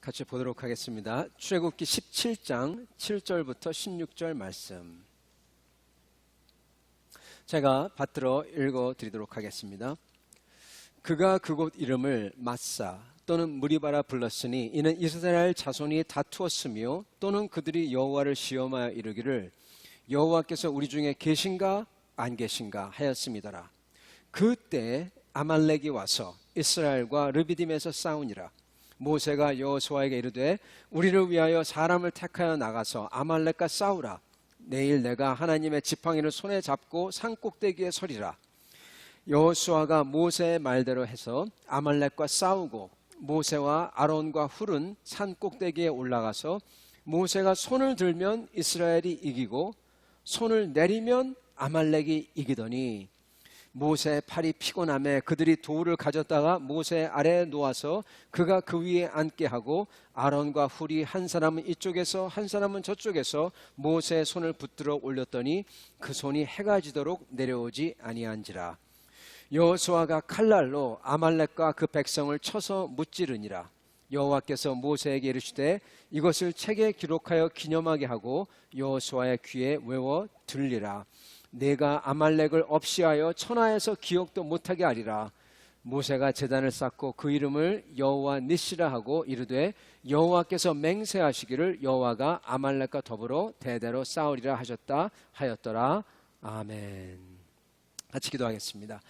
같이 보도록 하겠습니다. 출애굽기 17장 7절부터 16절 말씀. 제가 받들어 읽어드리도록 하겠습니다. 그가 그곳 이름을 마사 또는 무리바라 불렀으니 이는 이스라엘 자손이 다투었으며 또는 그들이 여호와를 시험하여 이르기를 여호와께서 우리 중에 계신가 안 계신가 하였음이더라. 그때 아말렉이 와서 이스라엘과 르비딤에서 싸우니라. 모세가 여호수아에게 이르되 우리를 위하여 사람을 택하여 나가서 아말렉과 싸우라. 내일 내가 하나님의 지팡이를 손에 잡고 산 꼭대기에 서리라. 여호수아가 모세의 말대로 해서 아말렉과 싸우고 모세와 아론과 훌은 산 꼭대기에 올라가서 모세가 손을 들면 이스라엘이 이기고 손을 내리면 아말렉이 이기더니 모세의 팔이 피곤함에 그들이 돌을 가졌다가 모세 아래에 놓아서 그가 그 위에 앉게 하고 아론과 훌이 한 사람은 이쪽에서 한 사람은 저쪽에서 모세의 손을 붙들어 올렸더니 그 손이 해가 지도록 내려오지 아니한지라. 여호수아가 칼날로 아말렉과 그 백성을 쳐서 무찌르니라. 여호와께서 모세에게 이르시되 이것을 책에 기록하여 기념하게 하고 여호수아의 귀에 외워 들리라. 내가 아말렉을 없이하여 천하에서 기억도 못하게 하리라. 모세가 제단을 쌓고 그 이름을 여호와 니시라 하고 이르되 여호와께서 맹세하시기를 여호와가 아말렉과 더불어 대대로 싸우리라 하셨다 하였더라. 아멘. 같이 기도하겠습니다.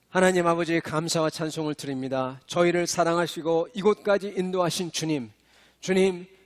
하나님 아버지, 감사와 찬송을 드립니다. 저희를 사랑하시고 이곳까지 인도하신 주님,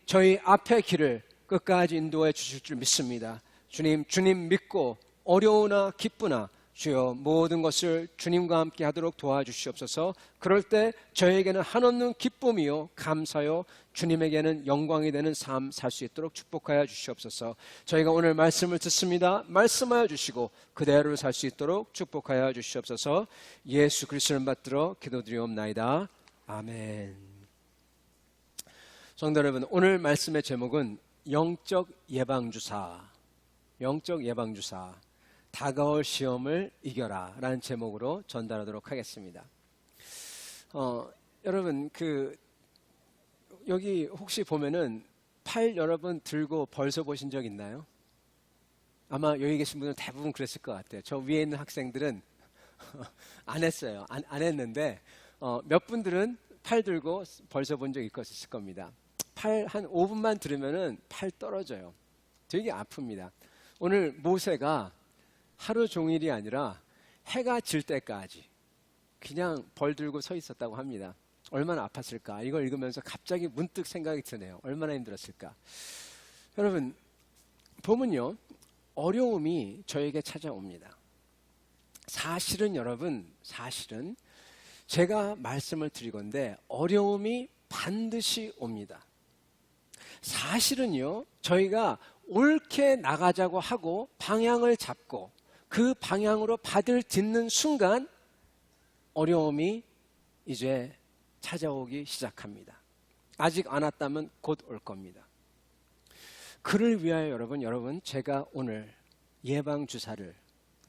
저희 앞의 길을 끝까지 인도해 주실 줄 믿습니다. 주님 믿고 어려우나 기쁘나 주여 모든 것을 주님과 함께 하도록 도와주시옵소서. 그럴 때 저에게는 한없는 기쁨이요 감사요 주님에게는 영광이 되는 삶 살 수 있도록 축복하여 주시옵소서. 저희가 오늘 말씀을 듣습니다. 말씀하여 주시고 그대로 살 수 있도록 축복하여 주시옵소서. 예수 그리스도를 받들어 기도드리옵나이다. 아멘. 성도 여러분, 오늘 말씀의 제목은 영적 예방주사, 다가올 시험을 이겨라 라는 제목으로 전달하도록 하겠습니다. 여러분, 여기 혹시 보면은 팔 여러분 들고 벌써 보신 적 있나요? 아마 여기 계신 분들은 대부분 그랬을 것 같아요. 저 위에 있는 학생들은 안 했어요. 안 했는데 몇 분들은 팔 들고 벌써 본 적 있을 겁니다. 팔 한 5분만 들으면은 팔 떨어져요. 되게 아픕니다. 오늘 모세가 하루 종일이 아니라 해가 질 때까지 그냥 벌 들고 서 있었다고 합니다. 얼마나 아팠을까? 이걸 읽으면서 갑자기 문득 생각이 드네요. 얼마나 힘들었을까? 여러분, 보면요, 어려움이 저에게 찾아옵니다. 사실은 제가 말씀을 드리건대 어려움이 반드시 옵니다. 사실은요, 저희가 옳게 나가자고 하고 방향을 잡고 그 방향으로 발을 딛는 순간 어려움이 이제 찾아오기 시작합니다. 아직 안 왔다면 곧 올 겁니다. 그를 위하여 여러분 제가 오늘 예방주사를,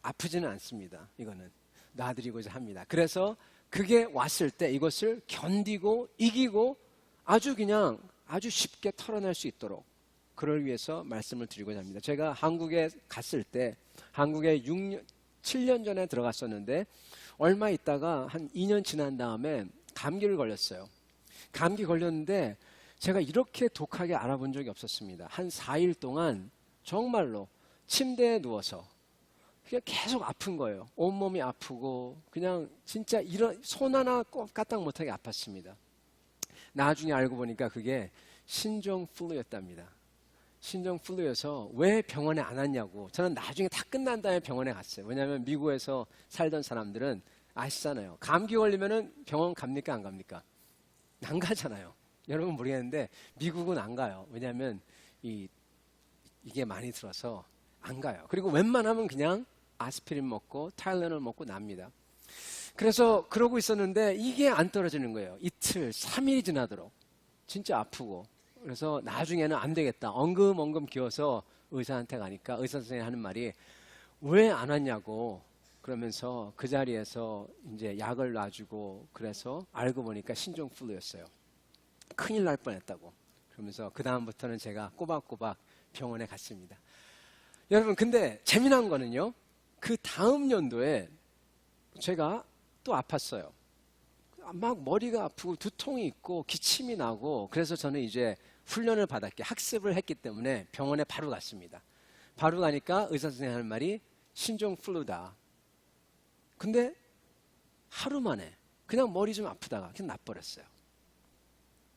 아프지는 않습니다. 이거는 놔드리고자 합니다. 그래서 그게 왔을 때 이것을 견디고 이기고 아주 쉽게 털어낼 수 있도록 그를 위해서 말씀을 드리고자 합니다. 제가 한국에 갔을 때, 한국에 7년 전에 들어갔었는데 얼마 있다가 한 2년 지난 다음에 감기를 걸렸어요. 감기 걸렸는데 제가 이렇게 독하게 알아본 적이 없었습니다. 한 4일 동안 정말로 침대에 누워서 그냥 계속 아픈 거예요. 온몸이 아프고 그냥 진짜 손 하나 까딱 못하게 아팠습니다. 나중에 알고 보니까 그게 신종 플루였답니다. 신종 플루여서 왜 병원에 안 왔냐고. 저는 나중에 다 끝난 다음에 병원에 갔어요. 왜냐하면 미국에서 살던 사람들은 아시잖아요. 감기 걸리면은 병원 갑니까 안 갑니까? 안 가잖아요. 여러분 모르겠는데 미국은 안 가요. 왜냐하면 이게 많이 들어서 안 가요. 그리고 웬만하면 그냥 아스피린 먹고 타일런을 먹고 납니다. 그래서 그러고 있었는데 이게 안 떨어지는 거예요. 이틀, 3일이 지나도록. 진짜 아프고. 그래서 나중에는 안 되겠다. 엉금엉금 기어서 의사한테 가니까 의사 선생님이 하는 말이 왜 안 왔냐고. 그러면서 그 자리에서 이제 약을 놔주고 그래서 알고 보니까 신종플루였어요. 큰일 날 뻔했다고. 그러면서 그 다음부터는 제가 꼬박꼬박 병원에 갔습니다. 여러분, 근데 재미난 거는요, 그 다음 연도에 제가 또 아팠어요. 막 머리가 아프고 두통이 있고 기침이 나고, 그래서 저는 이제 훈련을 받았기, 학습을 했기 때문에 병원에 바로 갔습니다. 바로 가니까 의사 선생님이 하는 말이 신종 플루다. 근데 하루 만에 그냥 머리 좀 아프다가 그냥 나버렸어요.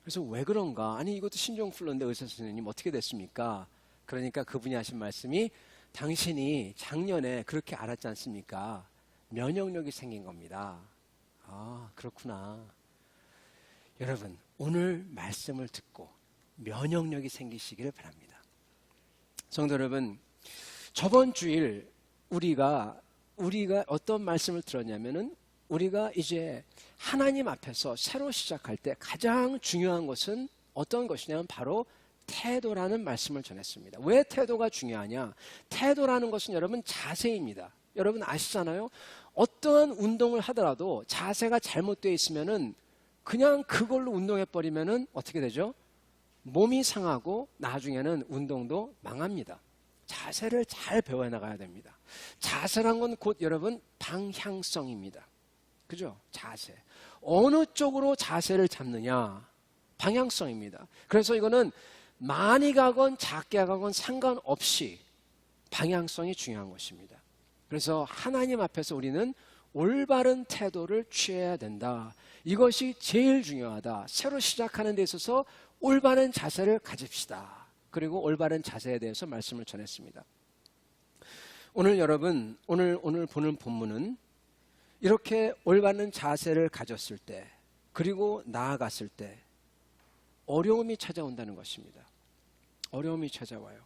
그래서 왜 그런가? 아니, 이것도 신종 플루인데 의사 선생님 어떻게 됐습니까? 그러니까 그분이 하신 말씀이, 당신이 작년에 그렇게 알았지 않습니까? 면역력이 생긴 겁니다. 아, 그렇구나. 여러분, 오늘 말씀을 듣고 면역력이 생기시기를 바랍니다. 성도 여러분, 저번 주일 우리가 어떤 말씀을 들었냐면은, 우리가 이제 하나님 앞에서 새로 시작할 때 가장 중요한 것은 어떤 것이냐면 바로 태도라는 말씀을 전했습니다. 왜 태도가 중요하냐? 태도라는 것은 여러분 자세입니다. 여러분 아시잖아요? 어떠한 운동을 하더라도 자세가 잘못되어 있으면은 그냥 그걸로 운동해버리면은 어떻게 되죠? 몸이 상하고 나중에는 운동도 망합니다. 자세를 잘 배워나가야 됩니다. 자세란 건 곧 여러분 방향성입니다. 그죠? 자세. 어느 쪽으로 자세를 잡느냐? 방향성입니다. 그래서 이거는 많이 가건 작게 가건 상관없이 방향성이 중요한 것입니다. 그래서 하나님 앞에서 우리는 올바른 태도를 취해야 된다. 이것이 제일 중요하다. 새로 시작하는 데 있어서 올바른 자세를 가집시다. 그리고 올바른 자세에 대해서 말씀을 전했습니다. 오늘 여러분, 오늘 보는 본문은 이렇게 올바른 자세를 가졌을 때, 그리고 나아갔을 때 어려움이 찾아온다는 것입니다. 어려움이 찾아와요.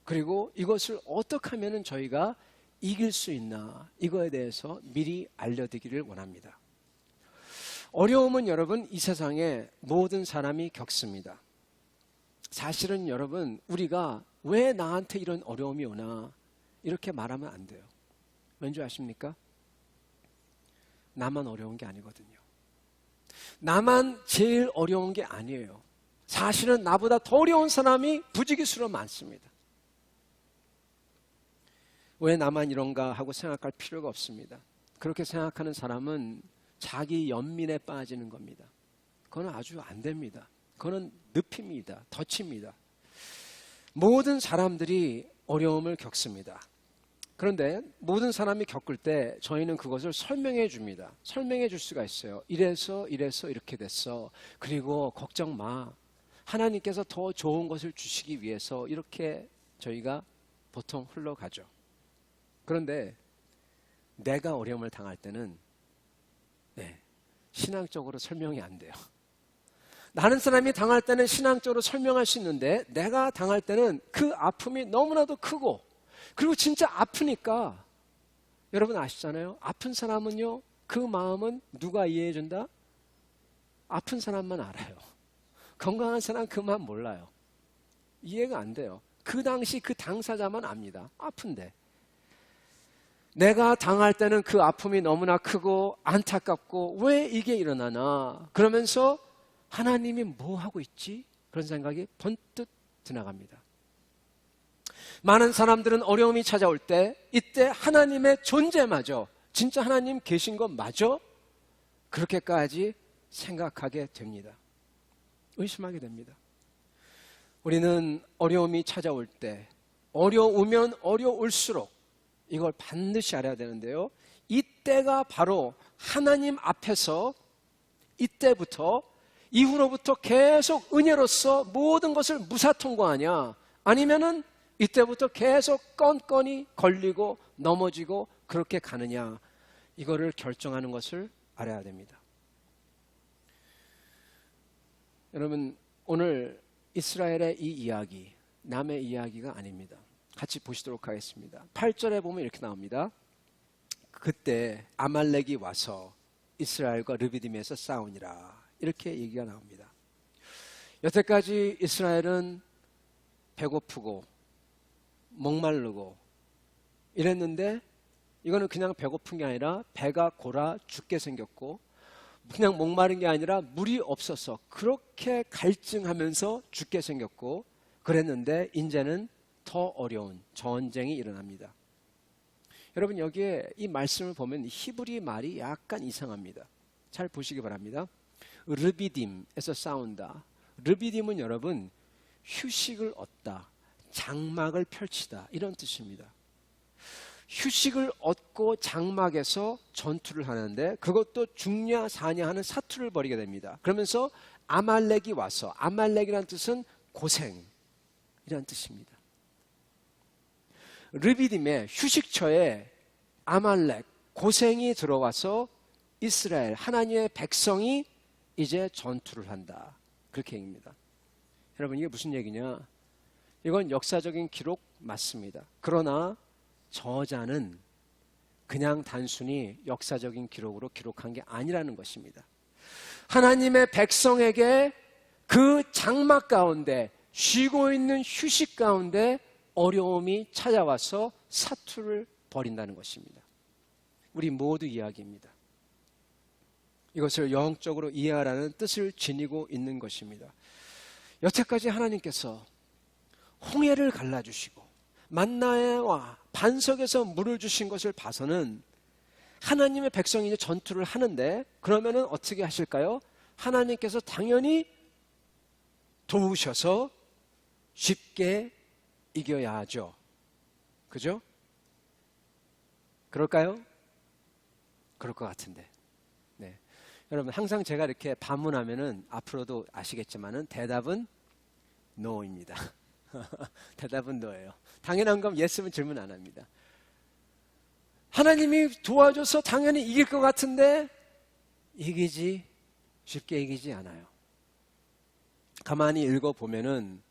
그리고 이것을 어떻게 하면 저희가 이길 수 있나, 이거에 대해서 미리 알려드리기를 원합니다. 어려움은 여러분 이 세상에 모든 사람이 겪습니다. 사실은 여러분, 우리가 왜 나한테 이런 어려움이 오나 이렇게 말하면 안 돼요. 왠지 아십니까? 나만 어려운 게 아니거든요. 나만 제일 어려운 게 아니에요. 사실은 나보다 더 어려운 사람이 부지기수로 많습니다. 왜 나만 이런가 하고 생각할 필요가 없습니다. 그렇게 생각하는 사람은 자기 연민에 빠지는 겁니다. 그건 아주 안 됩니다. 그건 늪입니다. 덫입니다. 모든 사람들이 어려움을 겪습니다. 그런데 모든 사람이 겪을 때 저희는 그것을 설명해 줍니다. 설명해 줄 수가 있어요. 이래서 이렇게 됐어. 그리고 걱정 마. 하나님께서 더 좋은 것을 주시기 위해서 이렇게 저희가 보통 흘러가죠. 그런데 내가 어려움을 당할 때는 신앙적으로 설명이 안 돼요. 다른 사람이 당할 때는 신앙적으로 설명할 수 있는데, 내가 당할 때는 그 아픔이 너무나도 크고, 그리고 진짜 아프니까, 여러분 아시잖아요? 아픈 사람은요, 그 마음은 누가 이해해 준다? 아픈 사람만 알아요. 건강한 사람 그 마음 몰라요. 이해가 안 돼요. 그 당시 그 당사자만 압니다. 아픈데. 내가 당할 때는 그 아픔이 너무나 크고 안타깝고 왜 이게 일어나나, 그러면서 하나님이 뭐 하고 있지? 그런 생각이 번뜩 지나갑니다. 많은 사람들은 어려움이 찾아올 때, 이때 하나님의 존재마저, 진짜 하나님 계신 것 마저 그렇게까지 생각하게 됩니다. 의심하게 됩니다. 우리는 어려움이 찾아올 때, 어려우면 어려울수록 이걸 반드시 알아야 되는데요, 이때가 바로 하나님 앞에서, 이때부터 이후로부터 계속 은혜로서 모든 것을 무사통과하냐, 아니면은 이때부터 계속 건건이 걸리고 넘어지고 그렇게 가느냐, 이거를 결정하는 것을 알아야 됩니다. 여러분, 오늘 이스라엘의 이 이야기, 남의 이야기가 아닙니다. 같이 보시도록 하겠습니다. 8절에 보면 이렇게 나옵니다. 그때 아말렉이 와서 이스라엘과 르비딤에서 싸우니라, 이렇게 얘기가 나옵니다. 여태까지 이스라엘은 배고프고 목마르고 이랬는데, 이거는 그냥 배고픈 게 아니라 배가 골아 죽게 생겼고, 그냥 목마른 게 아니라 물이 없어서 그렇게 갈증하면서 죽게 생겼고 그랬는데 이제는 더 어려운 전쟁이 일어납니다. 여러분 여기에 이 말씀을 보면 히브리 말이 약간 이상합니다. 잘 보시기 바랍니다. 르비딤에서 싸운다. 르비딤은 여러분 휴식을 얻다, 장막을 펼치다 이런 뜻입니다. 휴식을 얻고 장막에서 전투를 하는데 그것도 죽냐 사냐 하는 사투를 벌이게 됩니다. 그러면서 아말렉이 와서, 아말렉이라는 뜻은 고생 이란 뜻입니다. 르비딤의 휴식처에 아말렉, 고생이 들어와서 이스라엘, 하나님의 백성이 이제 전투를 한다. 그렇게 얘기입니다. 여러분 이게 무슨 얘기냐? 이건 역사적인 기록 맞습니다. 그러나 저자는 그냥 단순히 역사적인 기록으로 기록한 게 아니라는 것입니다. 하나님의 백성에게 그 장막 가운데 쉬고 있는 휴식 가운데 어려움이 찾아와서 사투를 벌인다는 것입니다. 우리 모두 이야기입니다. 이것을 영적으로 이해하라는 뜻을 지니고 있는 것입니다. 여태까지 하나님께서 홍해를 갈라주시고 만나와 반석에서 물을 주신 것을 봐서는 하나님의 백성이 이제 전투를 하는데 그러면은 어떻게 하실까요? 하나님께서 당연히 도우셔서 쉽게 이겨야 하죠. 그죠? 그럴까요? 그럴 것 같은데. 네. 여러분 항상 제가 이렇게 반문하면은 앞으로도 아시겠지만은 대답은 no입니다. 대답은 no예요. 당연한 건 예스면 질문 안 합니다. 하나님이 도와줘서 당연히 이길 것 같은데 쉽게 이기지 않아요. 가만히 읽어보면은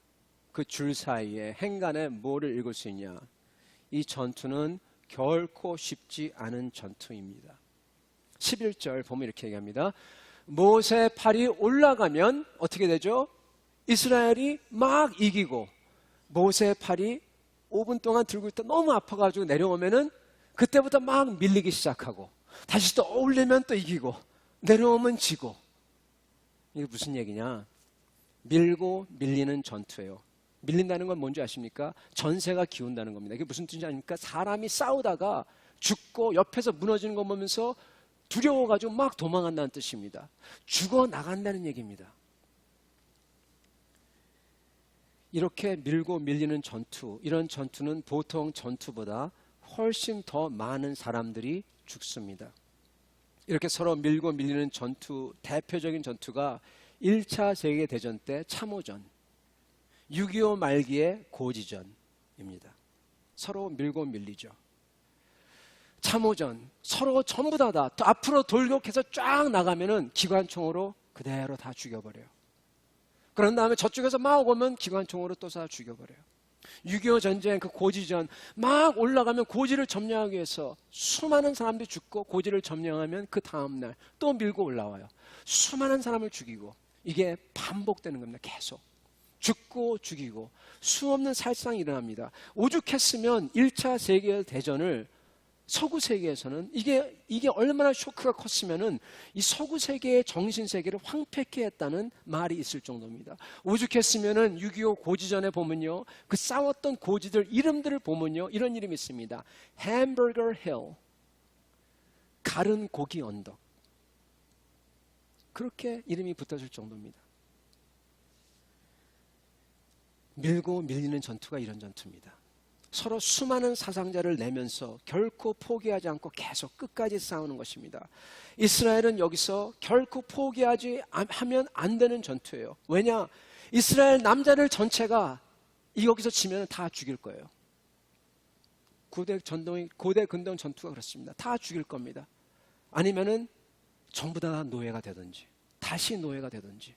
그 줄 사이에 행간에 뭐를 읽을 수 있냐? 이 전투는 결코 쉽지 않은 전투입니다. 11절 보면 이렇게 얘기합니다. 모세 팔이 올라가면 어떻게 되죠? 이스라엘이 막 이기고 모세 팔이 5분 동안 들고 있다 너무 아파가지고 내려오면은 그때부터 막 밀리기 시작하고 다시 또 올리면 또 이기고 내려오면 지고. 이게 무슨 얘기냐? 밀고 밀리는 전투예요. 밀린다는 건 뭔지 아십니까? 전세가 기운다는 겁니다. 이게 무슨 뜻인지 아십니까? 사람이 싸우다가 죽고 옆에서 무너지는 거 보면서 두려워가지고 막 도망간다는 뜻입니다. 죽어나간다는 얘기입니다. 이렇게 밀고 밀리는 전투, 이런 전투는 보통 전투보다 훨씬 더 많은 사람들이 죽습니다. 이렇게 서로 밀고 밀리는 전투, 대표적인 전투가 1차 세계대전 때 참호전, 6.25 말기의 고지전입니다. 서로 밀고 밀리죠. 참호전, 서로 전부 다 앞으로 돌격해서 쫙 나가면은 기관총으로 그대로 다 죽여버려요. 그런 다음에 저쪽에서 막 오면 기관총으로 또 다 죽여버려요. 6.25 전쟁 그 고지전 막 올라가면 고지를 점령하기 위해서 수많은 사람들이 죽고 고지를 점령하면 그 다음날 또 밀고 올라와요. 수많은 사람을 죽이고 이게 반복되는 겁니다. 계속 죽고 죽이고 수없는 살상이 일어납니다. 오죽했으면 1차 세계대전을 서구 세계에서는 이게 얼마나 쇼크가 컸으면은 이 서구 세계의 정신 세계를 황폐케 했다는 말이 있을 정도입니다. 오죽했으면은 6.25 고지전에 보면요, 그 싸웠던 고지들 이름들을 보면요, 이런 이름이 있습니다. 햄버거 힐, 가른 고기 언덕. 그렇게 이름이 붙어질 정도입니다. 밀고 밀리는 전투가 이런 전투입니다. 서로 수많은 사상자를 내면서 결코 포기하지 않고 계속 끝까지 싸우는 것입니다. 이스라엘은 여기서 결코 포기하지 하면 안 되는 전투예요. 왜냐? 이스라엘 남자들 전체가 여기서 지면 다 죽일 거예요. 고대 근동 전투가 그렇습니다. 다 죽일 겁니다. 아니면은 전부 다 노예가 되든지 다시 노예가 되든지.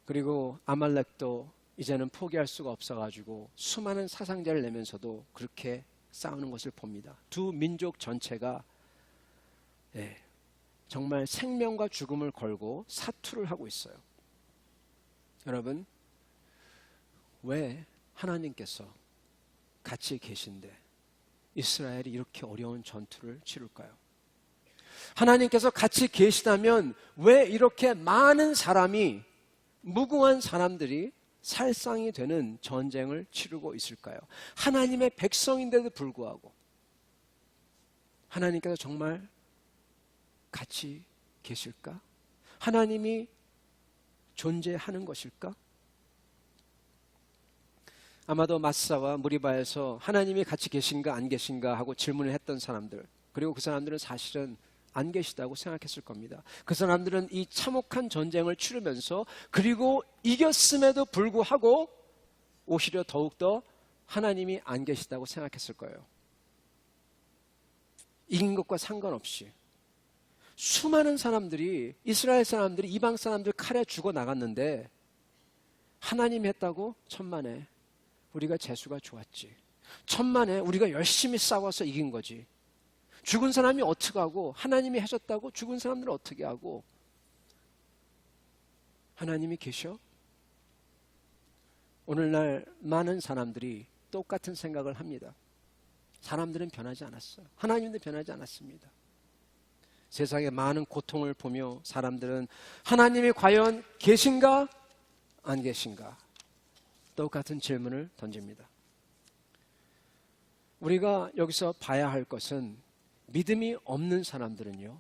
그리고 아말렉도 이제는 포기할 수가 없어가지고 수많은 사상자를 내면서도 그렇게 싸우는 것을 봅니다. 두 민족 전체가 정말 생명과 죽음을 걸고 사투를 하고 있어요. 여러분, 왜 하나님께서 같이 계신데 이스라엘이 이렇게 어려운 전투를 치룰까요? 하나님께서 같이 계시다면 왜 이렇게 많은 사람이, 무고한 사람들이 살상이 되는 전쟁을 치르고 있을까요? 하나님의 백성인데도 불구하고 하나님께서 정말 같이 계실까? 하나님이 존재하는 것일까? 아마도 마사와 무리바에서 하나님이 같이 계신가 안 계신가 하고 질문을 했던 사람들, 그리고 그 사람들은 사실은 안 계시다고 생각했을 겁니다. 그 사람들은 이 참혹한 전쟁을 치르면서 그리고 이겼음에도 불구하고 오히려 더욱더 하나님이 안 계시다고 생각했을 거예요. 이긴 것과 상관없이 수많은 사람들이, 이스라엘 사람들이 이방 사람들 칼에 죽어 나갔는데 하나님이 했다고? 천만에. 우리가 재수가 좋았지. 천만에 우리가 열심히 싸워서 이긴 거지. 죽은 사람이 어떻게 하고, 하나님이 하셨다고 죽은 사람들은 어떻게 하고. 하나님이 계셔? 오늘날 많은 사람들이 똑같은 생각을 합니다. 사람들은 변하지 않았어요. 하나님도 변하지 않았습니다. 세상의 많은 고통을 보며 사람들은 하나님이 과연 계신가 안 계신가 똑같은 질문을 던집니다. 우리가 여기서 봐야 할 것은, 믿음이 없는 사람들은요,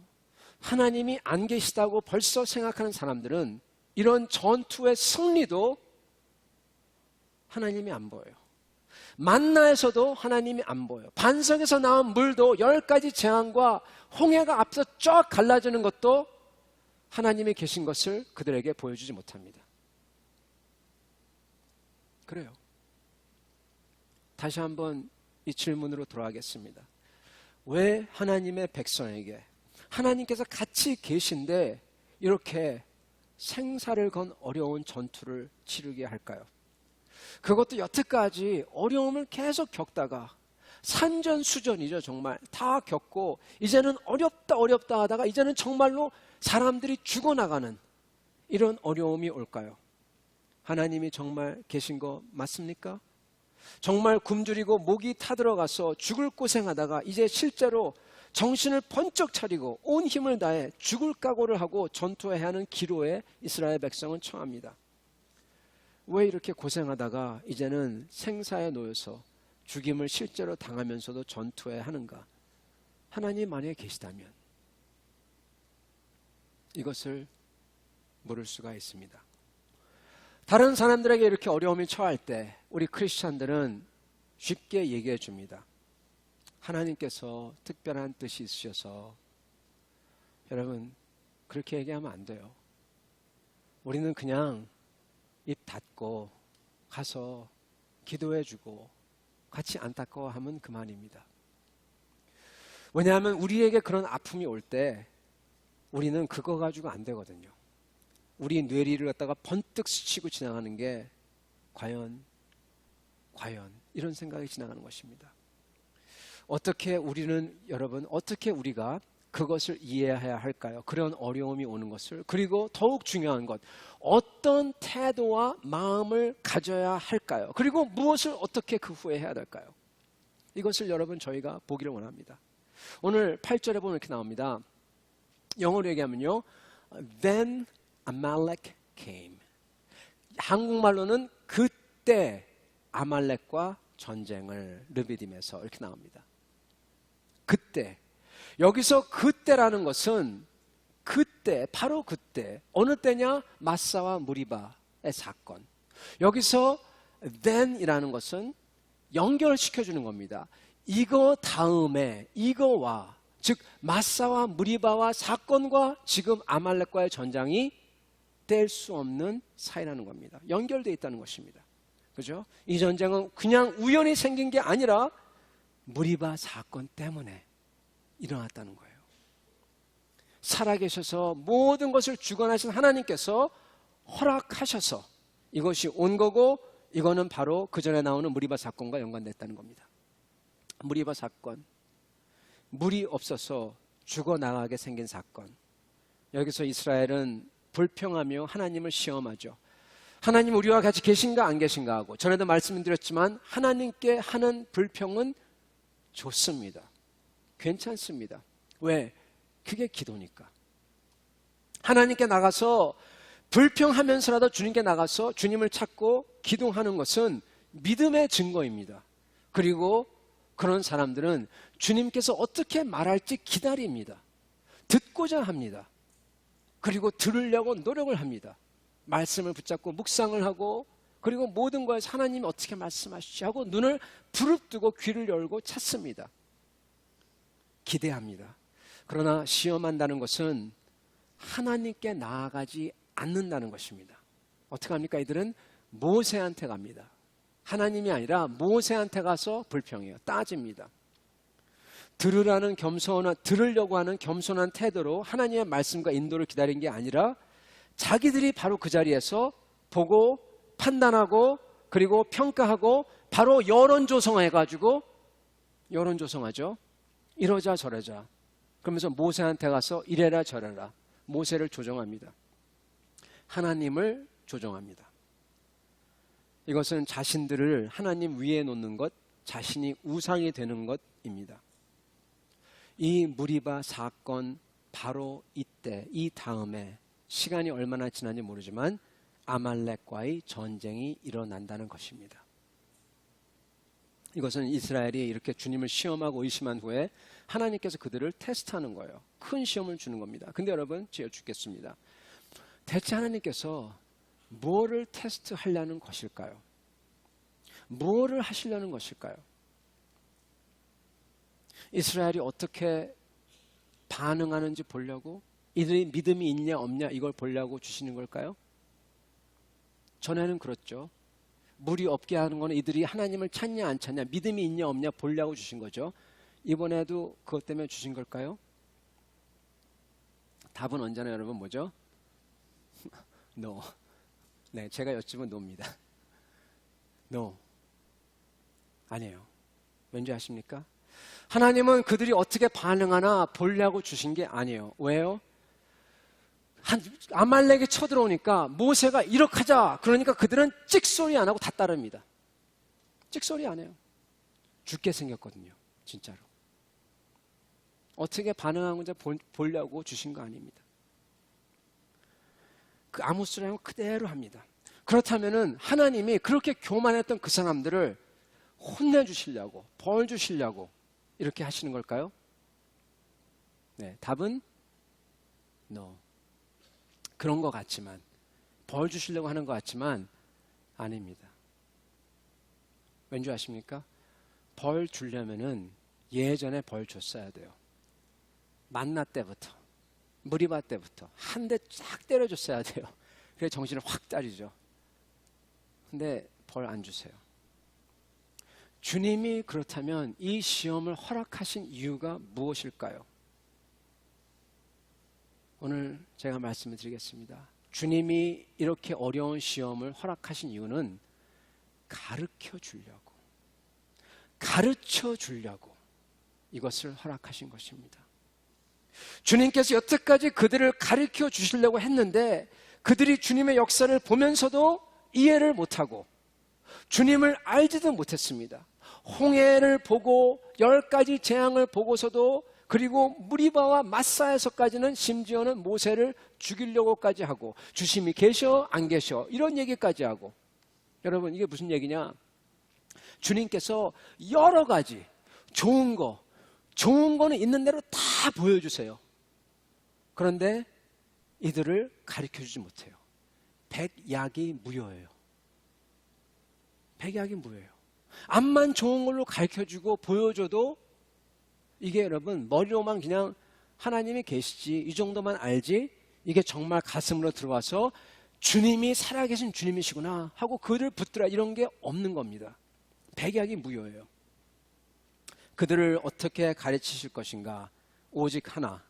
하나님이 안 계시다고 벌써 생각하는 사람들은 이런 전투의 승리도 하나님이 안 보여요. 만나에서도 하나님이 안 보여요. 반석에서 나온 물도 10가지 재앙과 홍해가 앞서 쫙 갈라지는 것도 하나님이 계신 것을 그들에게 보여주지 못합니다. 그래요. 다시 한번 이 질문으로 돌아가겠습니다. 왜 하나님의 백성에게 하나님께서 같이 계신데 이렇게 생사를 건 어려운 전투를 치르게 할까요? 그것도 여태까지 어려움을 계속 겪다가 산전수전이죠. 정말 다 겪고 이제는 어렵다 하다가 이제는 정말로 사람들이 죽어나가는 이런 어려움이 올까요? 하나님이 정말 계신 거 맞습니까? 정말 굶주리고 목이 타들어가서 죽을 고생하다가 이제 실제로 정신을 번쩍 차리고 온 힘을 다해 죽을 각오를 하고 전투해야 하는 기로에 이스라엘 백성은 처합니다. 왜 이렇게 고생하다가 이제는 생사에 놓여서 죽임을 실제로 당하면서도 전투해야 하는가? 하나님 만약에 계시다면 이것을 물을 수가 있습니다. 다른 사람들에게 이렇게 어려움이 처할 때 우리 크리스찬들은 쉽게 얘기해 줍니다. 하나님께서 특별한 뜻이 있으셔서. 여러분, 그렇게 얘기하면 안 돼요. 우리는 그냥 입 닫고 가서 기도해 주고 같이 안타까워하면 그만입니다. 왜냐하면 우리에게 그런 아픔이 올 때 우리는 그거 가지고 안 되거든요. 우리 뇌리를 갖다가 번뜩 스치고 지나가는 게 과연 이런 생각이 지나가는 것입니다. 어떻게 우리가 그것을 이해해야 할까요? 그런 어려움이 오는 것을. 그리고 더욱 중요한 것, 어떤 태도와 마음을 가져야 할까요? 그리고 무엇을 어떻게 그 후에 해야 될까요? 이것을 여러분 저희가 보기를 원합니다. 오늘 8절에 보면 이렇게 나옵니다. 영어로 얘기하면요, Then Amalek came. 한국말로는 그때 아말렉과 전쟁을, 르비딤에서 이렇게 나옵니다. 그때. 여기서 그때라는 것은 그때, 바로 그때. 어느 때냐? 마사와 무리바의 사건. 여기서 then이라는 것은 연결시켜주는 겁니다. 이거 다음에 이거와, 즉 마사와 무리바와 사건과 지금 아말렉과의 전장이 뗄 수 없는 사이라는 겁니다. 연결되어 있다는 것입니다. 그죠? 이 전쟁은 그냥 우연히 생긴 게 아니라 무리바 사건 때문에 일어났다는 거예요. 살아계셔서 모든 것을 주관하신 하나님께서 허락하셔서 이것이 온 거고, 이거는 바로 그 전에 나오는 무리바 사건과 연관됐다는 겁니다. 무리바 사건, 물이 없어서 죽어나가게 생긴 사건. 여기서 이스라엘은 불평하며 하나님을 시험하죠. 하나님 우리와 같이 계신가 안 계신가 하고, 전에도 말씀드렸지만 하나님께 하는 불평은 좋습니다. 괜찮습니다. 왜? 그게 기도니까. 하나님께 나가서 불평하면서라도 주님께 나가서 주님을 찾고 기도하는 것은 믿음의 증거입니다. 그리고 그런 사람들은 주님께서 어떻게 말할지 기다립니다. 듣고자 합니다. 그리고 들으려고 노력을 합니다. 말씀을 붙잡고 묵상을 하고, 그리고 모든 것에서 하나님이 어떻게 말씀하시지 하고 눈을 부릅뜨고 귀를 열고 찾습니다. 기대합니다. 그러나 시험한다는 것은 하나님께 나아가지 않는다는 것입니다. 어떻게 합니까? 이들은 모세한테 갑니다. 하나님이 아니라 모세한테 가서 불평해요. 따집니다. 들으려고 하는 겸손한 태도로 하나님의 말씀과 인도를 기다린 게 아니라 자기들이 바로 그 자리에서 보고 판단하고 그리고 평가하고 바로 여론 조성해가지고 여론 조성하죠. 이러자 저러자. 그러면서 모세한테 가서 이래라 저래라. 모세를 조정합니다. 하나님을 조정합니다. 이것은 자신들을 하나님 위에 놓는 것, 자신이 우상이 되는 것입니다. 이 무리바 사건 바로 이때, 이 다음에 시간이 얼마나 지난지 모르지만 아말렉과의 전쟁이 일어난다는 것입니다. 이것은 이스라엘이 이렇게 주님을 시험하고 의심한 후에 하나님께서 그들을 테스트하는 거예요. 큰 시험을 주는 겁니다. 근데 여러분, 제가 죽겠습니다. 대체 하나님께서 뭐를 테스트하려는 것일까요? 뭐를 하시려는 것일까요? 이스라엘이 어떻게 반응하는지 보려고? 이들이 믿음이 있냐 없냐 이걸 보려고 주시는 걸까요? 전에는 그렇죠. 물이 없게 하는 거는 이들이 하나님을 찾냐 안 찾냐, 믿음이 있냐 없냐 보려고 주신 거죠. 이번에도 그것 때문에 주신 걸까요? 답은 언제나 여러분 뭐죠? No. 네, 제가 여쭈면 no입니다. No. 아니에요. 왠지 아십니까? 하나님은 그들이 어떻게 반응하나 보려고 주신 게 아니에요. 왜요? 아말렉이 쳐들어오니까 모세가 이렇게 하자. 그러니까 그들은 찍소리 안 하고 다 따릅니다. 찍소리 안 해요. 죽게 생겼거든요. 진짜로. 어떻게 반응한 건지 보려고 주신 거 아닙니다. 그 아무 소리 하고 그대로 합니다. 그렇다면은 하나님이 그렇게 교만했던 그 사람들을 혼내주시려고, 벌 주시려고 이렇게 하시는 걸까요? 네, 답은 no. 그런 것 같지만, 벌 주시려고 하는 것 같지만 아닙니다. 왠지 아십니까? 벌 주려면은 예전에 벌 줬어야 돼요. 만나 때부터, 무리바 때부터 한 대 쫙 때려줬어야 돼요. 그래 정신을 확 따리죠. 근데 벌 안 주세요. 주님이 그렇다면 이 시험을 허락하신 이유가 무엇일까요? 오늘 제가 말씀을 드리겠습니다. 주님이 이렇게 어려운 시험을 허락하신 이유는 가르쳐 주려고 이것을 허락하신 것입니다. 주님께서 여태까지 그들을 가르쳐 주시려고 했는데 그들이 주님의 역사를 보면서도 이해를 못하고 주님을 알지도 못했습니다. 홍해를 보고 10가지 재앙을 보고서도, 그리고 무리바와 마사에서까지는 심지어는 모세를 죽이려고까지 하고 주님이 계셔 안 계셔 이런 얘기까지 하고. 여러분, 이게 무슨 얘기냐? 주님께서 여러 가지 좋은 거는 있는 대로 다 보여주세요. 그런데 이들을 가르쳐주지 못해요. 백약이 무효예요. 백약이 무효예요. 암만 좋은 걸로 가르쳐주고 보여줘도 이게 여러분 머리로만 그냥 하나님이 계시지 이 정도만 알지, 이게 정말 가슴으로 들어와서 주님이 살아계신 주님이시구나 하고 그를 붙들어 이런 게 없는 겁니다. 백약이 무효예요. 그들을 어떻게 가르치실 것인가? 오직 하나.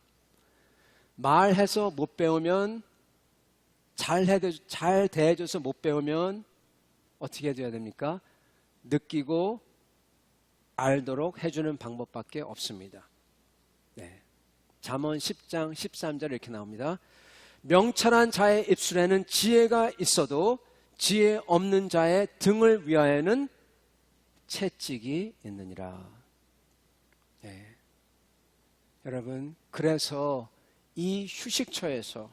말해서 못 배우면, 잘 대해줘서 못 배우면 어떻게 해줘야 됩니까? 느끼고 알도록 해주는 방법밖에 없습니다. 네. 잠언 10장 13절 이렇게 나옵니다. 명철한 자의 입술에는 지혜가 있어도 지혜 없는 자의 등을 위하여는 채찍이 있느니라. 네. 여러분, 그래서 이 휴식처에서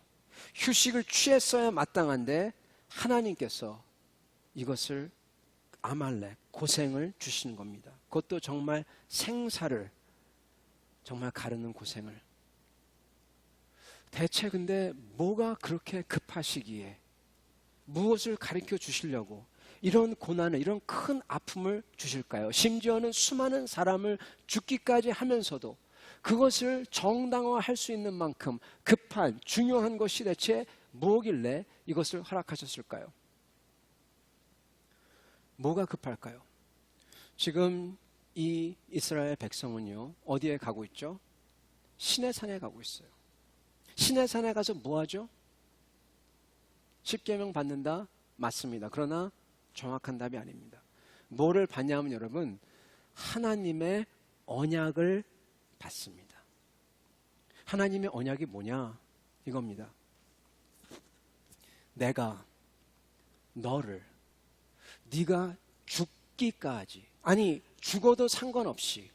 휴식을 취했어야 마땅한데 하나님께서 이것을 아말렉, 고생을 주시는 겁니다. 그것도 정말 생사를 정말 가르는 고생을. 대체 근데 뭐가 그렇게 급하시기에 무엇을 가르쳐 주시려고 이런 고난을, 이런 큰 아픔을 주실까요? 심지어는 수많은 사람을 죽기까지 하면서도 그것을 정당화할 수 있는 만큼 급한, 중요한 것이 대체 뭐길래 이것을 허락하셨을까요? 뭐가 급할까요? 지금 이 이스라엘 백성은요, 어디에 가고 있죠? 시내산에 가고 있어요. 시내산에 가서 뭐 하죠? 십계명 받는다? 맞습니다. 그러나 정확한 답이 아닙니다. 뭐를 받냐면 여러분, 하나님의 언약을 받습니다. 하나님의 언약이 뭐냐? 이겁니다. 내가 너를, 네가 죽기까지, 아니 죽어도 상관없이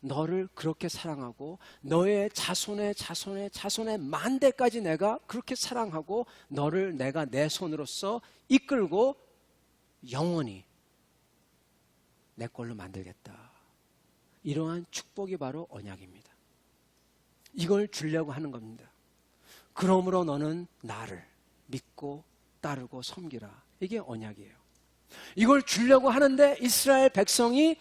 너를 그렇게 사랑하고 너의 자손의 자손의 자손의 만대까지 내가 그렇게 사랑하고 너를 내가 내 손으로서 이끌고 영원히 내 걸로 만들겠다. 이러한 축복이 바로 언약입니다. 이걸 주려고 하는 겁니다. 그러므로 너는 나를 믿고 따르고 섬기라. 이게 언약이에요. 이걸 주려고 하는데 이스라엘 백성이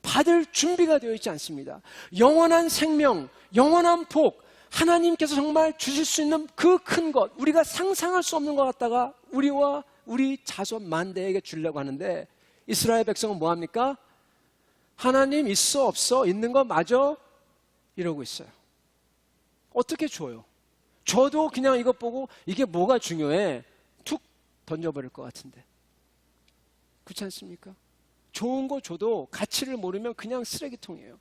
받을 준비가 되어 있지 않습니다. 영원한 생명, 영원한 복, 하나님께서 정말 주실 수 있는 그 큰 것, 우리가 상상할 수 없는 것 같다가 우리와 우리 자손 만대에게 주려고 하는데 이스라엘 백성은 뭐합니까? 하나님 있어 없어? 있는 거 맞아? 이러고 있어요. 어떻게 줘요? 저도 그냥 이것 보고 이게 뭐가 중요해? 툭 던져버릴 것 같은데. 그렇지 않습니까? 좋은 거 줘도 가치를 모르면 그냥 쓰레기통이에요.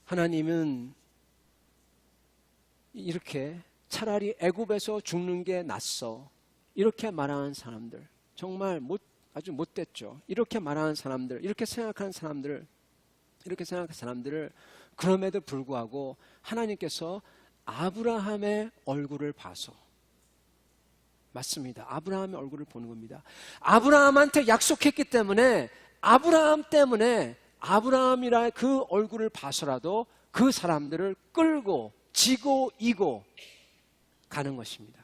하나님은 이렇게 차라리 애굽에서 죽는 게 낫어, 이렇게 말하는 사람들, 정말 아주 못됐죠. 이렇게 말하는 사람들, 이렇게 생각하는 사람들을 그럼에도 불구하고 하나님께서 아브라함의 얼굴을 봐서, 맞습니다. 아브라함의 얼굴을 보는 겁니다. 아브라함한테 약속했기 때문에 아브라함 때문에 아브라함이라 그 얼굴을 봐서라도 그 사람들을 끌고 지고 이고 가는 것입니다.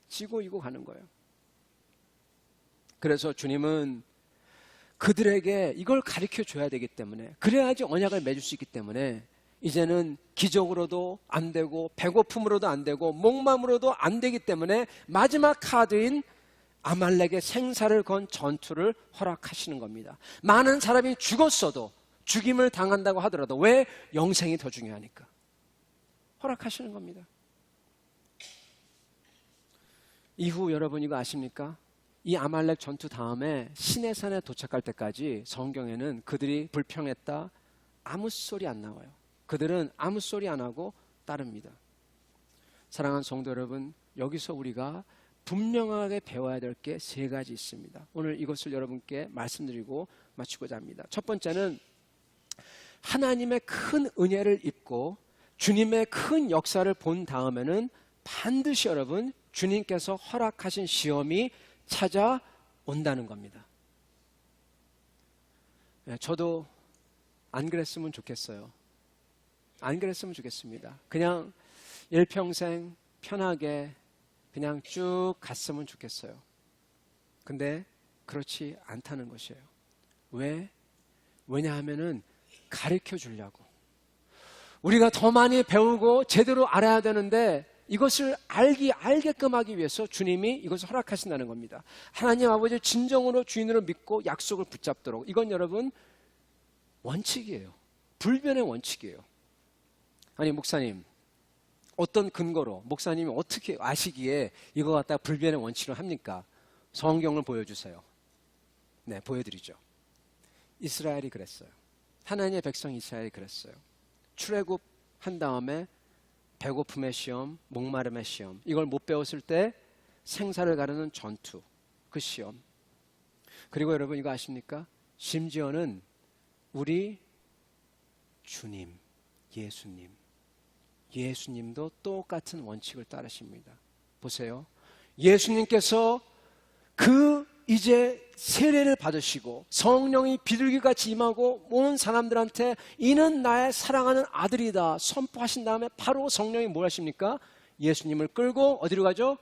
지고 이고 가는 거예요. 그래서 주님은 그들에게 이걸 가르쳐 줘야 되기 때문에, 그래야지 언약을 맺을 수 있기 때문에 이제는 기적으로도 안 되고 배고픔으로도 안 되고 목마름으로도 안 되기 때문에 마지막 카드인 아말렉의 생사를 건 전투를 허락하시는 겁니다. 많은 사람이 죽었어도, 죽임을 당한다고 하더라도, 왜? 영생이 더 중요하니까 허락하시는 겁니다. 이후 여러분 이거 아십니까? 이 아말렉 전투 다음에 시내산에 도착할 때까지 성경에는 그들이 불평했다, 아무 소리 안 나와요. 그들은 아무 소리 안 하고 따릅니다. 사랑하는 성도 여러분, 여기서 우리가 분명하게 배워야 될 게 세 가지 있습니다. 오늘 이것을 여러분께 말씀드리고 마치고자 합니다. 첫 번째는 하나님의 큰 은혜를 입고 주님의 큰 역사를 본 다음에는 반드시 여러분 주님께서 허락하신 시험이 찾아온다는 겁니다. 저도 안 그랬으면 좋겠어요. 안 그랬으면 좋겠습니다. 그냥 일평생 편하게 그냥 쭉 갔으면 좋겠어요. 근데 그렇지 않다는 것이에요. 왜? 왜냐하면은 가르쳐 주려고. 우리가 더 많이 배우고 제대로 알아야 되는데 이것을 알게끔 하기 위해서 주님이 이것을 허락하신다는 겁니다. 하나님 아버지를 진정으로 주인으로 믿고 약속을 붙잡도록. 이건 여러분 원칙이에요. 불변의 원칙이에요. 아니 목사님, 어떤 근거로, 목사님이 어떻게 아시기에 이거 갖다 불변의 원칙을 합니까? 성경을 보여주세요. 네, 보여드리죠. 이스라엘이 그랬어요. 하나님의 백성 이스라엘이 그랬어요. 출애굽 한 다음에 배고픔의 시험, 목마름의 시험, 이걸 못 배웠을 때 생사를 가르는 전투, 그 시험. 그리고 여러분 이거 아십니까? 심지어는 우리 주님, 예수님도 똑같은 원칙을 따르십니다. 보세요. 예수님께서 이제 세례를 받으시고 성령이 비둘기같이 임하고 온 사람들한테 이는 나의 사랑하는 아들이다 선포하신 다음에 바로 성령이 뭘 하십니까? 예수님을 끌고 어디로 가죠?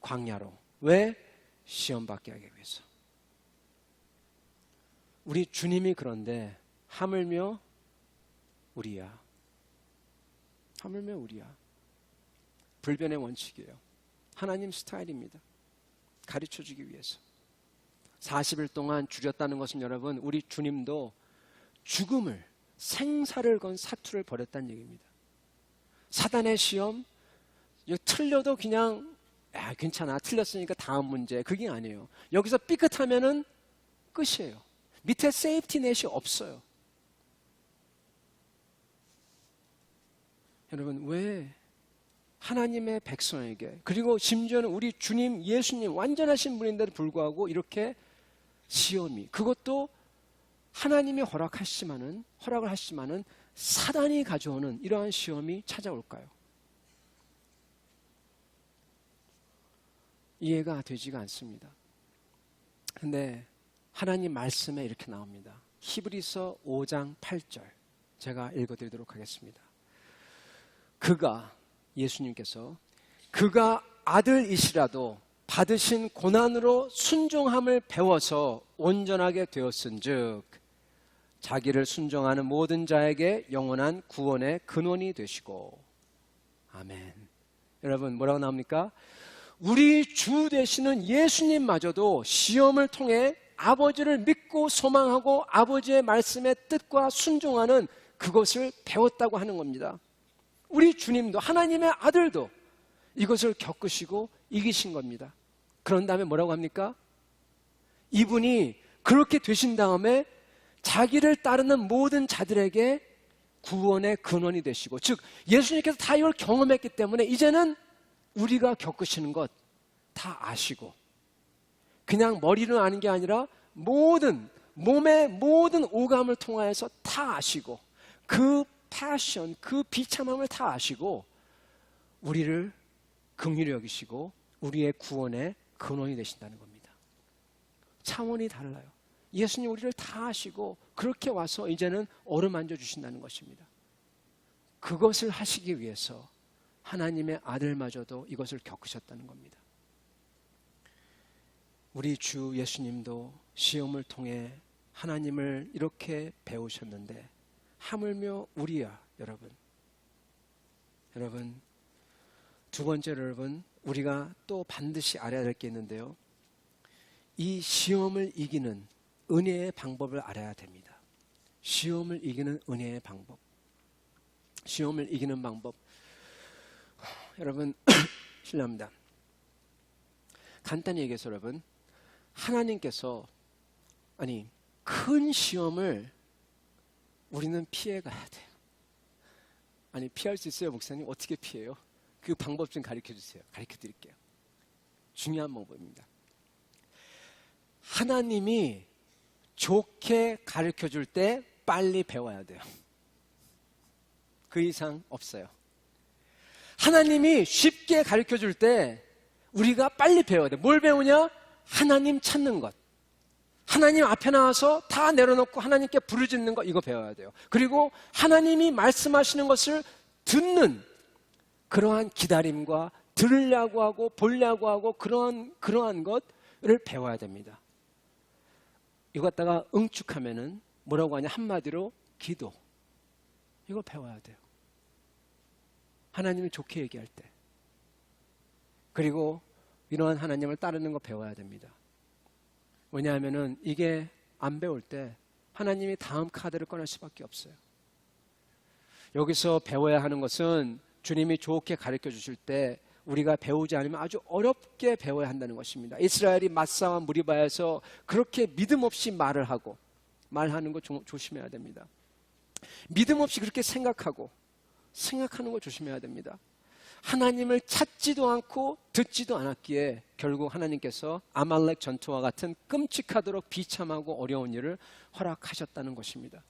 광야로. 왜? 시험 받게 하기 위해서. 우리 주님이 그런데 하물며 우리야. 불변의 원칙이에요. 하나님 스타일입니다. 가르쳐주기 위해서. 40일 동안 줄였다는 것은 여러분, 우리 주님도 죽음을, 생사를 건 사투를 벌였다는 얘기입니다. 사단의 시험, 틀려도 그냥 괜찮아, 틀렸으니까 다음 문제, 그게 아니에요. 여기서 삐끗하면은 끝이에요. 밑에 세이프티 넷이 없어요. 여러분, 왜 하나님의 백성에게, 그리고 심지어는 우리 주님 예수님 완전하신 분인데도 불구하고 이렇게 시험이, 그것도 하나님이 허락을 하시지만은 사단이 가져오는 이러한 시험이 찾아올까요? 이해가 되지가 않습니다. 근데 하나님 말씀에 이렇게 나옵니다. 히브리서 5장 8절 제가 읽어드리도록 하겠습니다. 예수님께서 그가 아들이시라도 받으신 고난으로 순종함을 배워서 온전하게 되었은즉 자기를 순종하는 모든 자에게 영원한 구원의 근원이 되시고. 아멘. 여러분, 뭐라고 나옵니까? 우리 주 되시는 예수님마저도 시험을 통해 아버지를 믿고 소망하고 아버지의 말씀의 뜻과 순종하는 그것을 배웠다고 하는 겁니다. 우리 주님도, 하나님의 아들도 이것을 겪으시고 이기신 겁니다. 그런 다음에 뭐라고 합니까? 이분이 그렇게 되신 다음에 자기를 따르는 모든 자들에게 구원의 근원이 되시고, 즉 예수님께서 다 이걸 경험했기 때문에 이제는 우리가 겪으시는 것 다 아시고, 그냥 머리로 아는 게 아니라 몸의 모든 오감을 통하여서 다 아시고, 그 패션, 그 비참함을 다 아시고 우리를 긍휼히 여기시고 우리의 구원의 근원이 되신다는 겁니다. 차원이 달라요. 예수님 우리를 다 아시고 그렇게 와서 이제는 어루만져 주신다는 것입니다. 그것을 하시기 위해서 하나님의 아들마저도 이것을 겪으셨다는 겁니다. 우리 주 예수님도 시험을 통해 하나님을 이렇게 배우셨는데 하물며 우리야. 여러분, 두 번째로 여러분, 우리가 또 반드시 알아야 될 게 있는데요, 이 시험을 이기는 은혜의 방법을 알아야 됩니다. 시험을 이기는 은혜의 방법. 시험을 이기는 방법. 여러분, 실례합니다. 간단히 얘기해서 여러분, 하나님께서, 큰 시험을 우리는 피해가야 돼요. 피할 수 있어요, 목사님? 어떻게 피해요? 그 방법 좀 가르쳐 주세요. 가르쳐 드릴게요. 중요한 방법입니다. 하나님이 좋게 가르쳐 줄 때 빨리 배워야 돼요. 그 이상 없어요. 하나님이 쉽게 가르쳐 줄 때 우리가 빨리 배워야 돼요. 뭘 배우냐? 하나님 찾는 것. 하나님 앞에 나와서 다 내려놓고 하나님께 부르짖는 것, 이거 배워야 돼요. 그리고 하나님이 말씀하시는 것을 듣는 그러한 기다림과 들으려고 하고 보려고 하고 그러한 것을 배워야 됩니다. 이거 갖다가 응축하면은 뭐라고 하냐? 한마디로 기도. 이거 배워야 돼요. 하나님을 좋게 얘기할 때. 그리고 이러한 하나님을 따르는 거 배워야 됩니다. 왜냐하면은 이게 안 배울 때 하나님이 다음 카드를 꺼낼 수밖에 없어요. 여기서 배워야 하는 것은 주님이 좋게 가르쳐 주실 때 우리가 배우지 않으면 아주 어렵게 배워야 한다는 것입니다. 이스라엘이 마사와 무리바에서 그렇게 믿음 없이 말하는 거 조심해야 됩니다. 믿음 없이 그렇게 생각하는 거 조심해야 됩니다. 하나님을 찾지도 않고 듣지도 않았기에 결국 하나님께서 아말렉 전투와 같은 끔찍하도록 비참하고 어려운 일을 허락하셨다는 것입니다.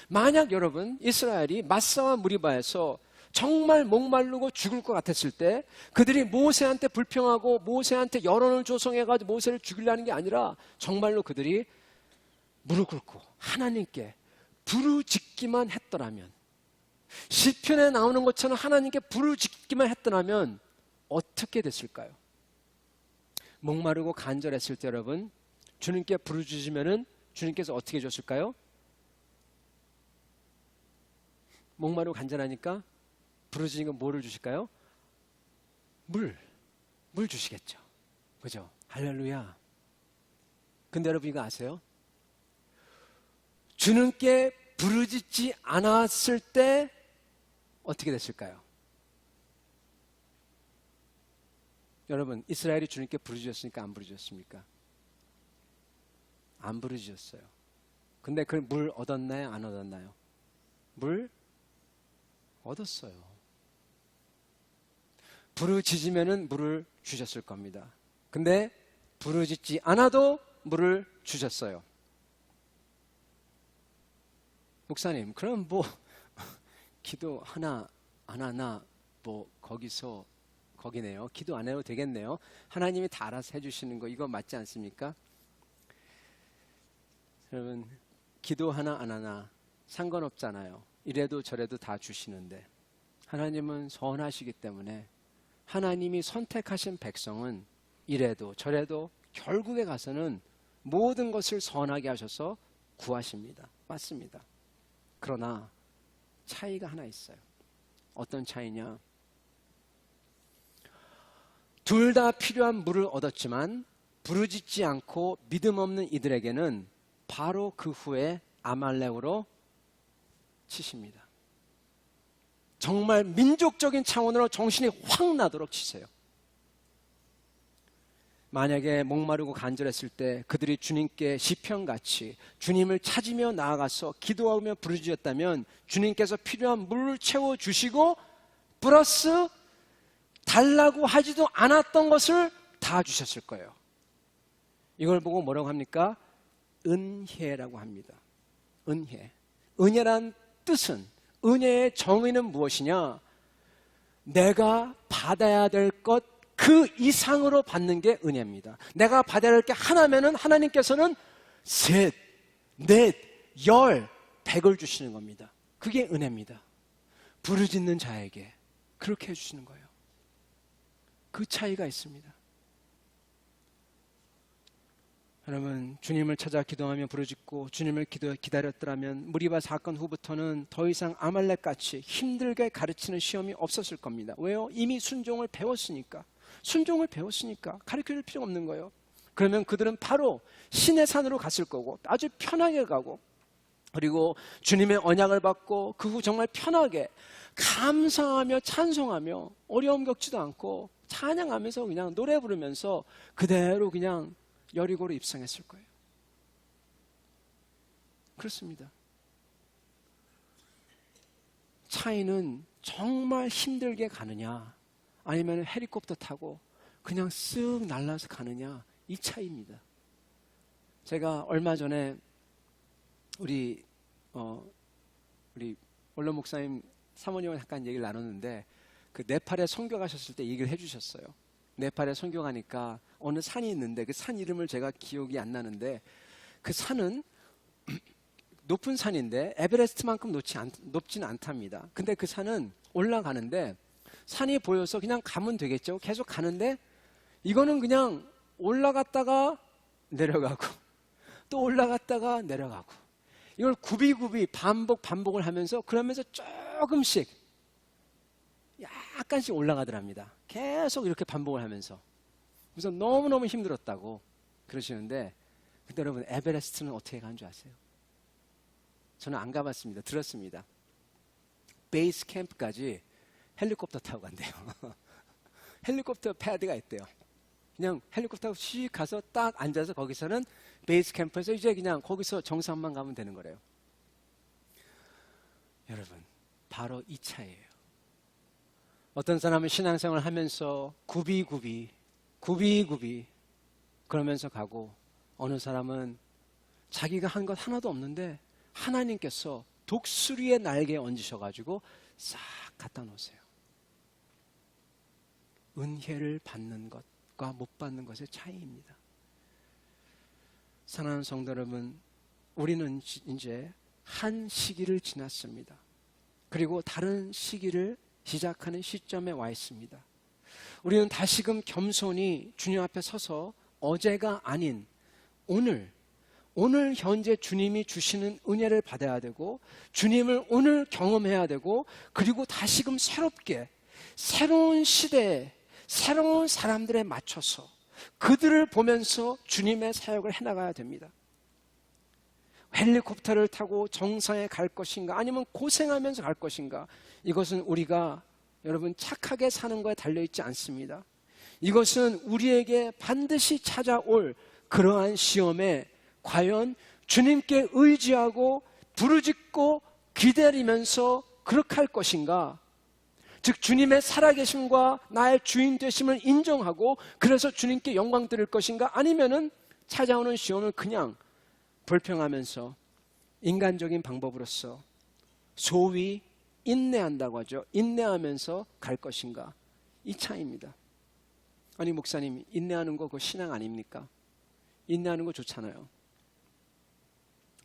만약 여러분 이스라엘이 마사와 무리바에서 정말 목마르고 죽을 것 같았을 때 그들이 모세한테 불평하고 모세한테 여론을 조성해가지고 모세를 죽이려는 게 아니라 정말로 그들이 무릎 꿇고 하나님께 부르짖기만 했더라면, 시편에 나오는 것처럼 하나님께 부르짖기만 했더라면 어떻게 됐을까요? 목마르고 간절했을 때 여러분 주님께 부르짖으면은 주님께서 어떻게 해줬을까요? 목마르고 간절하니까 부르짖으니까 뭐를 주실까요? 물 주시겠죠. 그죠? 할렐루야. 근데 여러분 이거 아세요? 주님께 부르짖지 않았을 때 어떻게 됐을까요? 여러분 이스라엘이 주님께 부르짖었습니까? 안 부르짖었습니까? 안 부르짖었어요. 근데 그 물 얻었나요? 안 얻었나요? 물 얻었어요. 부르짖으면은 물을 주셨을 겁니다. 근데 부르짖지 않아도 물을 주셨어요. 목사님, 그럼 뭐 기도 하나 안 하나 뭐 거기네요. 기도 안 해도 되겠네요. 하나님이 다 알아서 해주시는 거 이거 맞지 않습니까? 여러분 기도 하나 안 하나 상관없잖아요. 이래도 저래도 다 주시는데 하나님은 선하시기 때문에 하나님이 선택하신 백성은 이래도 저래도 결국에 가서는 모든 것을 선하게 하셔서 구하십니다. 맞습니다. 그러나 차이가 하나 있어요. 어떤 차이냐? 둘 다 필요한 물을 얻었지만 부르짖지 않고 믿음 없는 이들에게는 바로 그 후에 아말렉으로 치십니다. 정말 민족적인 차원으로 정신이 확 나도록 치세요. 만약에 목마르고 간절했을 때 그들이 주님께 시편같이 주님을 찾으며 나아가서 기도하며 부르짖었다면 주님께서 필요한 물을 채워주시고 플러스 달라고 하지도 않았던 것을 다 주셨을 거예요. 이걸 보고 뭐라고 합니까? 은혜라고 합니다. 은혜. 은혜란 뜻은, 은혜의 정의는 무엇이냐? 내가 받아야 될 것 그 이상으로 받는 게 은혜입니다. 내가 받아야 할 게 하나면은 하나님께서는 셋, 넷, 열, 100을 주시는 겁니다. 그게 은혜입니다. 부르짖는 자에게 그렇게 해주시는 거예요. 그 차이가 있습니다. 여러분 주님을 찾아 기도하며 부르짖고 주님을 기다렸더라면 무리바 사건 후부터는 더 이상 아말렉같이 힘들게 가르치는 시험이 없었을 겁니다. 왜요? 이미 순종을 배웠으니까. 순종을 배웠으니까 가르쳐줄 필요 없는 거예요. 그러면 그들은 바로 신의 산으로 갔을 거고 아주 편하게 가고 그리고 주님의 언약을 받고 그 후 정말 편하게 감사하며 찬송하며 어려움 겪지도 않고 찬양하면서 그냥 노래 부르면서 그대로 그냥 여리고로 입성했을 거예요. 그렇습니다. 차이는 정말 힘들게 가느냐 아니면 헬리콥터 타고 그냥 쓱 날라서 가느냐 이 차이입니다. 제가 얼마 전에 우리 원로 목사님 사모님과 잠깐 얘기를 나눴는데 그 네팔에 선교 가셨을 때 얘기를 해주셨어요. 네팔에 선교 가니까 어느 산이 있는데 그 산 이름을 제가 기억이 안 나는데 그 산은 높은 산인데 에베레스트만큼 높지는 않답니다. 근데 그 산은 올라가는데 산이 보여서 그냥 가면 되겠죠. 계속 가는데 이거는 그냥 올라갔다가 내려가고 또 올라갔다가 내려가고 이걸 굽이굽이 반복을 하면서 그러면서 조금씩 약간씩 올라가더랍니다. 계속 이렇게 반복을 하면서 우선 너무너무 힘들었다고 그러시는데 근데 여러분 에베레스트는 어떻게 가는 줄 아세요? 저는 안 가봤습니다. 들었습니다. 베이스 캠프까지 헬리콥터 타고 간대요. 헬리콥터 패드가 있대요. 그냥 헬리콥터 타고 씩 가서 딱 앉아서 거기서는 베이스 캠프에서 이제 그냥 거기서 정상만 가면 되는 거래요. 여러분 바로 이 차이예요. 어떤 사람은 신앙생활을 하면서 굽이굽이 그러면서 가고 어느 사람은 자기가 한 것 하나도 없는데 하나님께서 독수리의 날개에 얹으셔가지고 싹 갖다 놓으세요. 은혜를 받는 것과 못 받는 것의 차이입니다. 사랑하는 성도 여러분, 우리는 이제 한 시기를 지났습니다. 그리고 다른 시기를 시작하는 시점에 와 있습니다. 우리는 다시금 겸손히 주님 앞에 서서 어제가 아닌 오늘 현재 주님이 주시는 은혜를 받아야 되고, 주님을 오늘 경험해야 되고, 그리고 다시금 새롭게 새로운 시대에 새로운 사람들에 맞춰서 그들을 보면서 주님의 사역을 해나가야 됩니다. 헬리콥터를 타고 정상에 갈 것인가, 아니면 고생하면서 갈 것인가, 이것은 우리가 여러분 착하게 사는 거에 달려있지 않습니다. 이것은 우리에게 반드시 찾아올 그러한 시험에 과연 주님께 의지하고 부르짖고 기다리면서 그렇게 할 것인가, 즉 주님의 살아계심과 나의 주인 되심을 인정하고 그래서 주님께 영광 드릴 것인가, 아니면은 찾아오는 시험을 그냥 불평하면서 인간적인 방법으로서 소위 인내한다고 하죠. 인내하면서 갈 것인가, 이 차이입니다. 아니 목사님, 인내하는 거 그거 신앙 아닙니까? 인내하는 거 좋잖아요.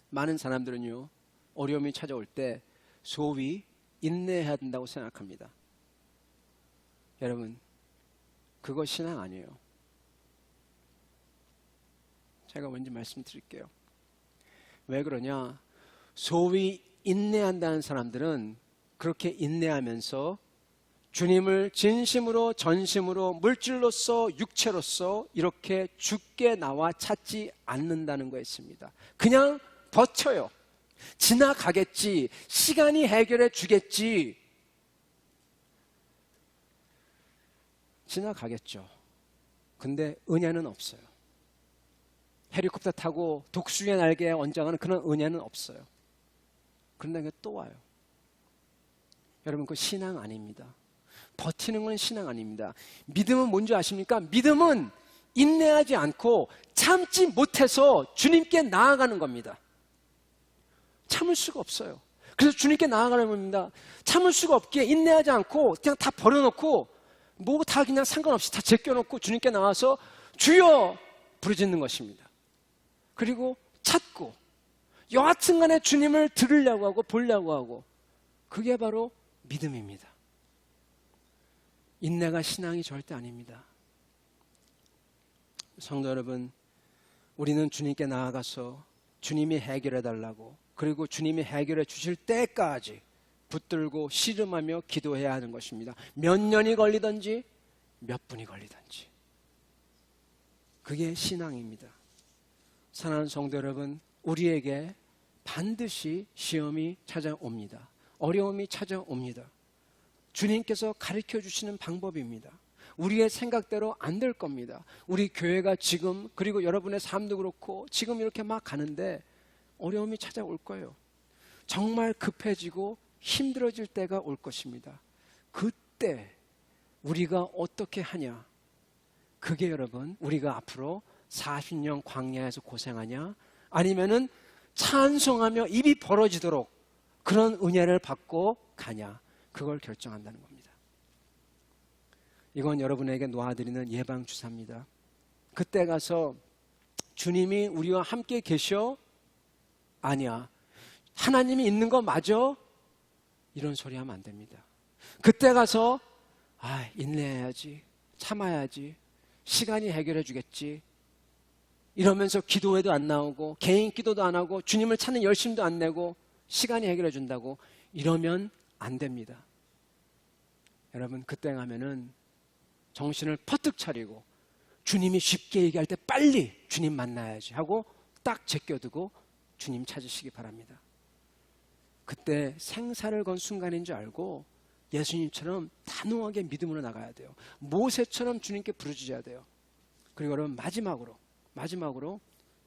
많은 사람들은요, 어려움이 찾아올 때 소위 인내해야 된다고 생각합니다. 여러분, 그거 신앙 아니에요. 제가 먼저 말씀드릴게요. 왜 그러냐? 소위 인내한다는 사람들은 그렇게 인내하면서 주님을 진심으로 전심으로 물질로서 육체로서 이렇게 죽게 나와 찾지 않는다는 거였습니다. 그냥 버텨요. 지나가겠지, 시간이 해결해 주겠지. 지나가겠죠. 근데 은혜는 없어요. 헬리콥터 타고 독수리의 날개에 얹어가는 그런 은혜는 없어요. 그런데 또 와요. 여러분, 그 신앙 아닙니다. 버티는 건 신앙 아닙니다. 믿음은 뭔지 아십니까? 믿음은 인내하지 않고 참지 못해서 주님께 나아가는 겁니다. 참을 수가 없어요. 그래서 주님께 나아가는 겁니다. 참을 수가 없기에 인내하지 않고 그냥 다 버려놓고 뭐 다 그냥 상관없이 다 제껴놓고 주님께 나와서 주여 부르짖는 것입니다. 그리고 찾고 여하튼 간에 주님을 들으려고 하고 보려고 하고, 그게 바로 믿음입니다. 인내가 신앙이 절대 아닙니다. 성도 여러분, 우리는 주님께 나아가서 주님이 해결해 달라고, 그리고 주님이 해결해 주실 때까지 붙들고 씨름하며 기도해야 하는 것입니다. 몇 년이 걸리든지 몇 분이 걸리든지. 그게 신앙입니다. 사랑하는 성도 여러분, 우리에게 반드시 시험이 찾아옵니다. 어려움이 찾아옵니다. 주님께서 가르쳐 주시는 방법입니다. 우리의 생각대로 안 될 겁니다. 우리 교회가 지금, 그리고 여러분의 삶도 그렇고 지금 이렇게 막 가는데 어려움이 찾아올 거예요. 정말 급해지고 힘들어질 때가 올 것입니다. 그때 우리가 어떻게 하냐? 그게 여러분, 우리가 앞으로 40년 광야에서 고생하냐, 아니면은 찬송하며 입이 벌어지도록 그런 은혜를 받고 가냐, 그걸 결정한다는 겁니다. 이건 여러분에게 놓아드리는 예방주사입니다. 그때 가서 주님이 우리와 함께 계셔? 아니야. 하나님이 있는 거 맞아? 이런 소리 하면 안 됩니다. 그때 가서 인내해야지, 참아야지, 시간이 해결해 주겠지, 이러면서 기도회도 안 나오고 개인 기도도 안 하고 주님을 찾는 열심도 안 내고 시간이 해결해 준다고 이러면 안 됩니다. 여러분, 그때 가면은 정신을 퍼뜩 차리고 주님이 쉽게 얘기할 때 빨리 주님 만나야지 하고 딱 제껴두고 주님 찾으시기 바랍니다. 그때 생사를 건 순간인 줄 알고 예수님처럼 단호하게 믿음으로 나가야 돼요. 모세처럼 주님께 부르짖어야 돼요. 그리고 여러분, 마지막으로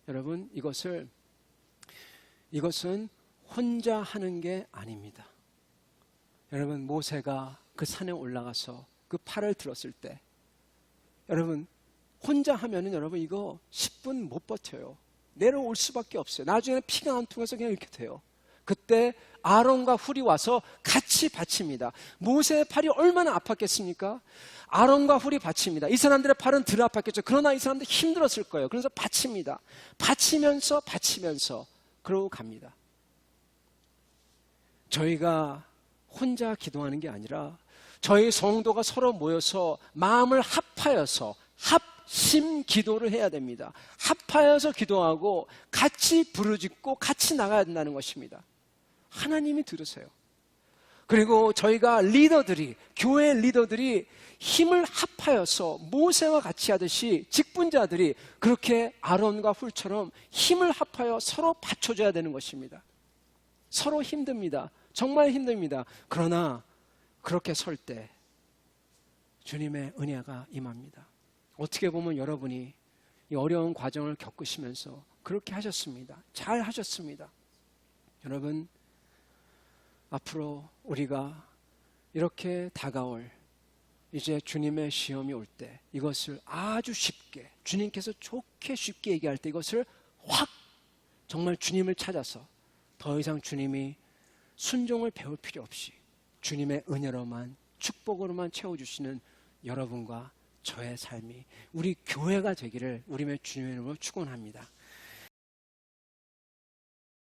여러분, 이것은 혼자 하는 게 아닙니다. 여러분, 모세가 그 산에 올라가서 그 팔을 들었을 때, 여러분 혼자 하면은 여러분 이거 10분 못 버텨요. 내려올 수밖에 없어요. 나중에는 피가 안 통해서 그냥 이렇게 돼요. 그때 아론과 훌이 와서 같이 바칩니다. 모세의 팔이 얼마나 아팠겠습니까? 아론과 훌이 바칩니다. 이 사람들의 팔은 덜 아팠겠죠. 그러나 이 사람들 힘들었을 거예요. 그래서 바칩니다. 바치면서 그러고 갑니다. 저희가 혼자 기도하는 게 아니라 저희 성도가 서로 모여서 마음을 합하여서 합심 기도를 해야 됩니다. 합하여서 기도하고 같이 부르짖고 같이 나가야 된다는 것입니다. 하나님이 들으세요. 그리고 저희가 리더들이, 교회 리더들이 힘을 합하여서 모세와 같이 하듯이 직분자들이 그렇게 아론과 훌처럼 힘을 합하여 서로 받쳐줘야 되는 것입니다. 서로 힘듭니다. 정말 힘듭니다. 그러나 그렇게 설 때 주님의 은혜가 임합니다. 어떻게 보면 여러분이 이 어려운 과정을 겪으시면서 그렇게 하셨습니다. 잘 하셨습니다. 여러분, 앞으로 우리가 이렇게 다가올 이제 주님의 시험이 올 때 이것을 아주 쉽게, 주님께서 좋게 쉽게 얘기할 때 이것을 확 정말 주님을 찾아서 더 이상 주님이 순종을 배울 필요 없이 주님의 은혜로만, 축복으로만 채워주시는 여러분과 저의 삶이 우리 교회가 되기를 우리의 주님의 이름으로 축원합니다.